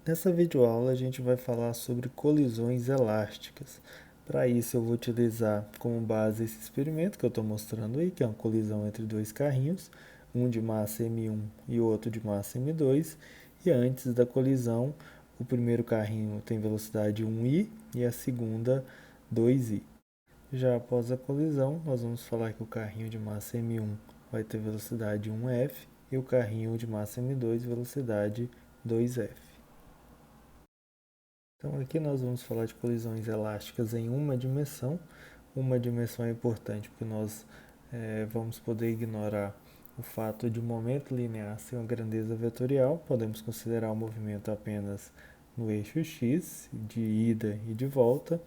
Nessa videoaula a gente vai falar sobre colisões elásticas. Para isso eu vou utilizar como base esse experimento que eu estou mostrando aí, que é uma colisão entre dois carrinhos, um de massa M1 e outro de massa M2. E antes da colisão, o primeiro carrinho tem velocidade 1i e a segunda 2i. Já após a colisão, nós vamos falar que o carrinho de massa M1 vai ter velocidade 1f e o carrinho de massa M2 velocidade 2f. Então aqui nós vamos falar de colisões elásticas em uma dimensão. Uma dimensão é importante porque nós vamos poder ignorar o fato de o momento linear ser uma grandeza vetorial. Podemos considerar o movimento apenas no eixo x, de ida e de volta.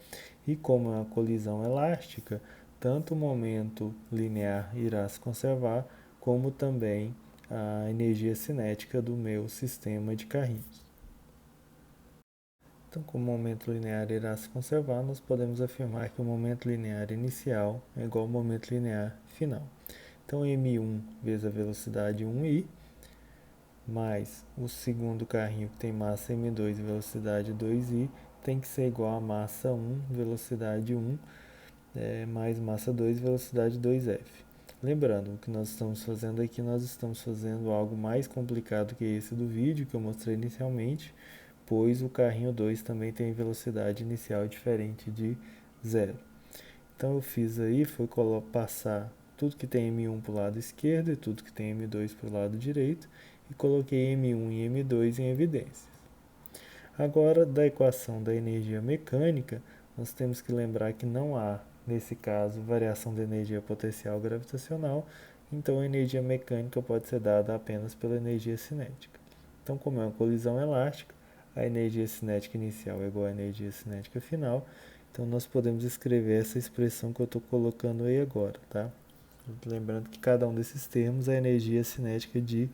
E como é uma colisão elástica, tanto o momento linear irá se conservar, como também a energia cinética do meu sistema de carrinhos. Então, como o momento linear irá se conservar, nós podemos afirmar que o momento linear inicial é igual ao momento linear final. Então, m1 vezes a velocidade 1i, mais o segundo carrinho que tem massa m2 e velocidade 2i, tem que ser igual a massa 1, velocidade 1, mais massa 2, velocidade 2f. Lembrando, o que nós estamos fazendo aqui, nós estamos fazendo algo mais complicado que esse do vídeo que eu mostrei inicialmente, pois o carrinho 2 também tem velocidade inicial diferente de 0. Então eu fiz aí, foi passar tudo que tem M1 para o lado esquerdo e tudo que tem M2 para o lado direito e coloquei M1 e M2 em evidências. Agora, da equação da energia mecânica, nós temos que lembrar que não há, nesse caso, variação da energia potencial gravitacional, então a energia mecânica pode ser dada apenas pela energia cinética. Então, como é uma colisão elástica, a energia cinética inicial é igual à energia cinética final. Então, nós podemos escrever essa expressão que eu estou colocando aí agora, tá? Lembrando que cada um desses termos é a energia cinética de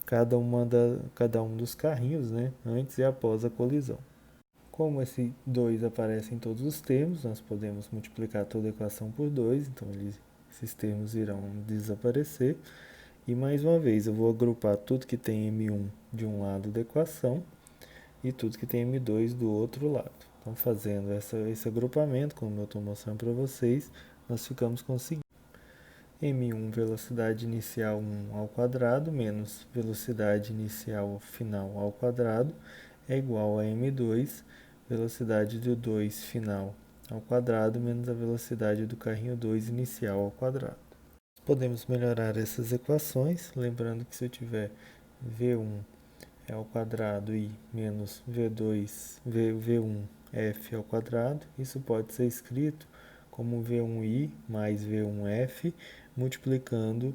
cada um dos carrinhos, né? Antes e após a colisão. Como esse 2 aparece em todos os termos, nós podemos multiplicar toda a equação por 2, então esses termos irão desaparecer. E mais uma vez, eu vou agrupar tudo que tem M1 de um lado da equação e tudo que tem M2 do outro lado. Então, fazendo esse agrupamento, como eu estou mostrando para vocês, nós ficamos com o seguinte: M1, velocidade inicial 1 ao quadrado, menos velocidade inicial final ao quadrado, é igual a M2, velocidade do 2 final ao quadrado, menos a velocidade do carrinho 2 inicial ao quadrado. Podemos melhorar essas equações, lembrando que se eu tiver V1 ao quadrado i menos V1f ao quadrado, isso pode ser escrito como V1i mais V1f multiplicando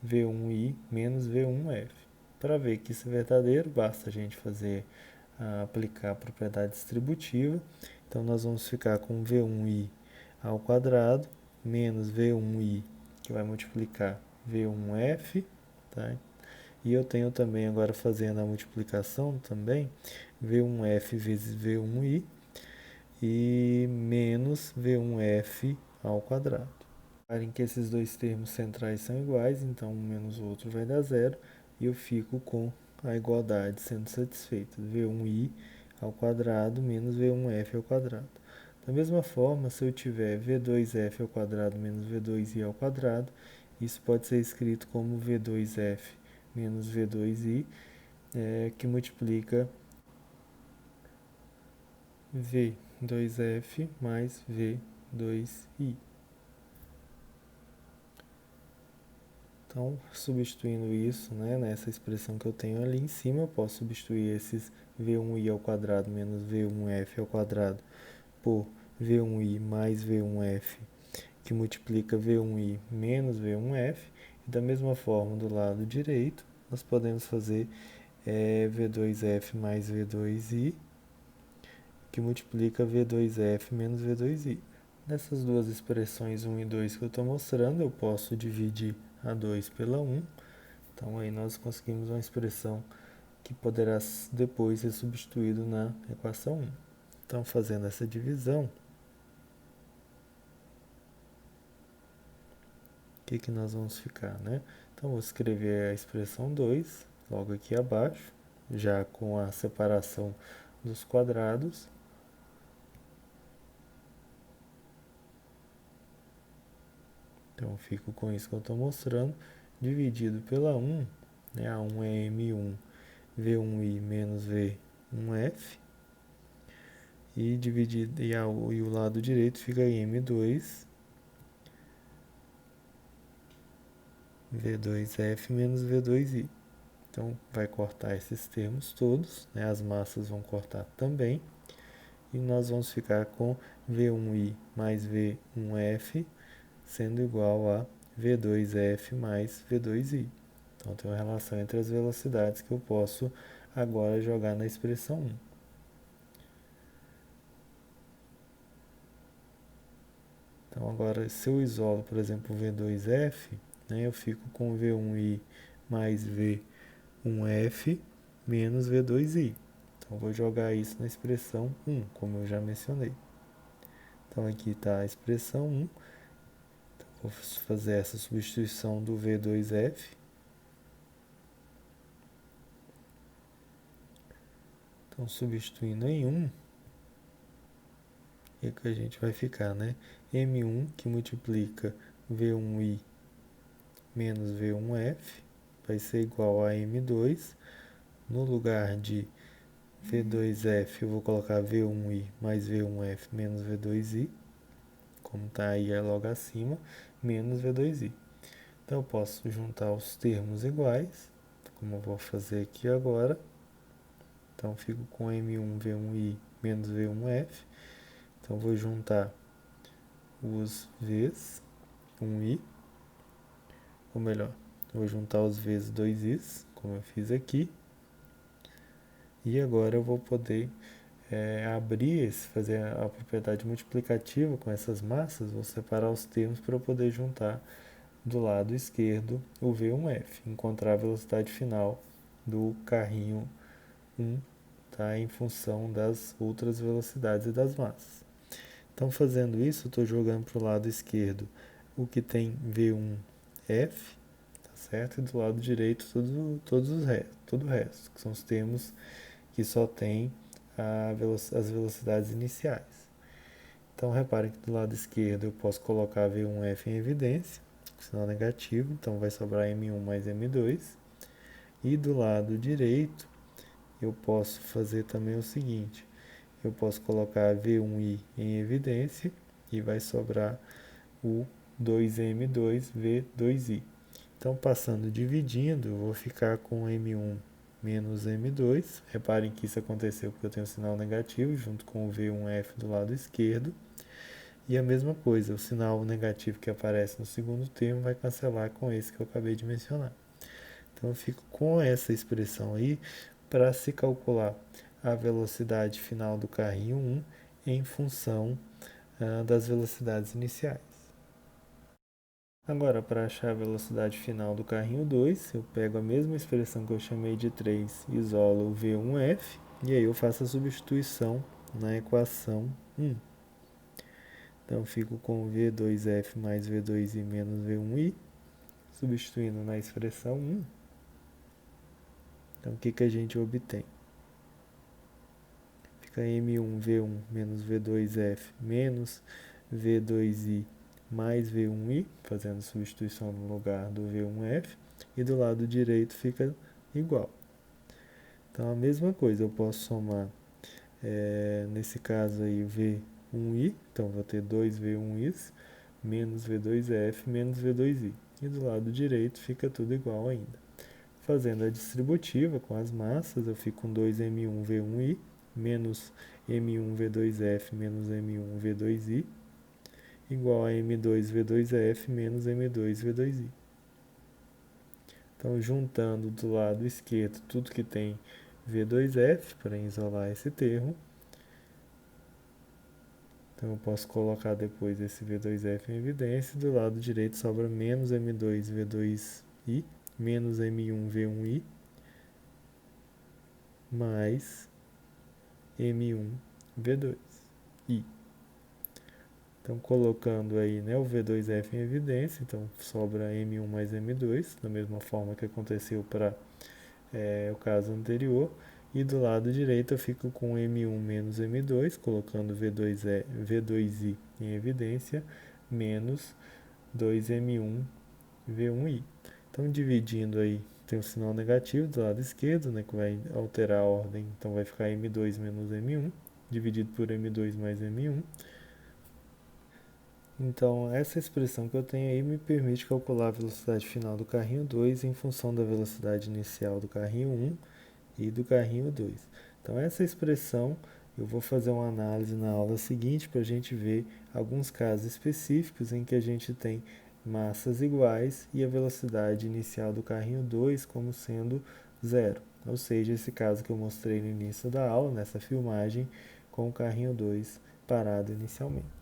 V1i menos V1f. Para ver que isso é verdadeiro, basta a gente aplicar a propriedade distributiva. Então, nós vamos ficar com V1i ao quadrado menos V1i, que vai multiplicar V1f, tá? E eu tenho também, agora fazendo a multiplicação também, V1f vezes V1i e menos V1f ao quadrado. Em que esses dois termos centrais são iguais, então um menos o outro vai dar zero, e eu fico com a igualdade sendo satisfeita, V1i ao quadrado menos V1f ao quadrado. Da mesma forma, se eu tiver V2f ao quadrado menos V2i ao quadrado, isso pode ser escrito como V2f menos V2i, que multiplica V2f mais V2i. Então, substituindo isso, né, nessa expressão que eu tenho ali em cima, eu posso substituir esses V1i ao quadrado menos V1f ao quadrado por V1i mais V1f, que multiplica V1i menos V1f. E da mesma forma, do lado direito, nós podemos fazer V2f mais V2i, que multiplica V2f menos V2i. Nessas duas expressões 1 e 2 que eu estou mostrando, eu posso dividir a 2 pela 1. Então, aí nós conseguimos uma expressão que poderá depois ser substituído na equação 1. Então, fazendo essa divisão, o que, que nós vamos ficar, né? Então, vou escrever a expressão 2 logo aqui abaixo, já com a separação dos quadrados. Então, fico com isso que eu estou mostrando, dividido pela 1, né? A 1 é M1 V1I menos V1F, e dividido, e o lado direito fica M2 V2F menos V2I. Então, vai cortar esses termos todos, né? As massas vão cortar também, e nós vamos ficar com V1I mais V1F sendo igual a V2F mais V2I. Então, tem uma relação entre as velocidades que eu posso agora jogar na expressão 1. Então, agora, se eu isolo, por exemplo, V2F, né, eu fico com V1I mais V1F menos V2I. Então, vou jogar isso na expressão 1, como eu já mencionei. Então, aqui está a expressão 1. Então, vou fazer essa substituição do V2F. Então, substituindo em 1, o que a gente vai ficar, né? M1 que multiplica V1I menos V1F vai ser igual a M2. No lugar de V2F eu vou colocar V1I mais V1F menos V2I, como está aí é logo acima, menos V2I. Então eu posso juntar os termos iguais, como eu vou fazer aqui agora. Então fico com M1 V1I menos V1F. Então vou juntar os V's 1i, ou melhor, vou juntar os V's 2i's, como eu fiz aqui. E agora eu vou poder abrir, fazer a propriedade multiplicativa com essas massas, vou separar os termos para eu poder juntar do lado esquerdo o V1F, encontrar a velocidade final do carrinho 1, tá, em função das outras velocidades e das massas. Então, fazendo isso, eu estou jogando para o lado esquerdo o que tem V1F, tá certo? E do lado direito todo o resto, que são os termos que só tem as velocidades iniciais. Então, reparem que do lado esquerdo eu posso colocar V1F em evidência, sinal negativo, então vai sobrar M1 mais M2. E do lado direito eu posso fazer também o seguinte, eu posso colocar V1I em evidência e vai sobrar o 2M2V2I. Então, passando dividindo, eu vou ficar com M1 menos M2. Reparem que isso aconteceu porque eu tenho um sinal negativo junto com o V1F do lado esquerdo. E a mesma coisa, o sinal negativo que aparece no segundo termo vai cancelar com esse que eu acabei de mencionar. Então, eu fico com essa expressão aí para se calcular a velocidade final do carrinho 1 em função das velocidades iniciais. Agora, para achar a velocidade final do carrinho 2, eu pego a mesma expressão que eu chamei de 3, isolo o V1F, e aí eu faço a substituição na equação 1. Então, fico com V2F mais V2I menos V1I, substituindo na expressão 1. Então, o que a gente obtém? Fica M1 V1 menos V2F menos V2I mais V1I, fazendo substituição no lugar do V1F, e do lado direito fica igual. Então, a mesma coisa, eu posso somar, nesse caso aí, V1I, então vou ter 2 V1Is, menos V2F, menos V2I. E do lado direito fica tudo igual ainda. Fazendo a distributiva com as massas, eu fico com 2M1 V1I, menos M1 V2F menos M1 V2I, igual a M2 V2F menos M2 V2I. Então, juntando do lado esquerdo tudo que tem V2F, para isolar esse termo. Então, eu posso colocar depois esse V2F em evidência, e do lado direito sobra menos M2 V2I, menos M1 V1I, mais M1 V2I. Então, colocando aí, né, o V2F em evidência, então sobra M1 mais M2, da mesma forma que aconteceu para é o caso anterior. E do lado direito eu fico com M1 menos M2, colocando V2i em evidência, menos 2M1 V1i. Então, dividindo aí, tem o sinal negativo do lado esquerdo, né, que vai alterar a ordem, então vai ficar M2 menos M1, dividido por M2 mais M1. Então, essa expressão que eu tenho aí me permite calcular a velocidade final do carrinho 2 em função da velocidade inicial do carrinho 1 e do carrinho 2. Então, essa expressão eu vou fazer uma análise na aula seguinte para a gente ver alguns casos específicos em que a gente tem massas iguais e a velocidade inicial do carrinho 2 como sendo zero. Ou seja, esse caso que eu mostrei no início da aula, nessa filmagem, com o carrinho 2 parado inicialmente.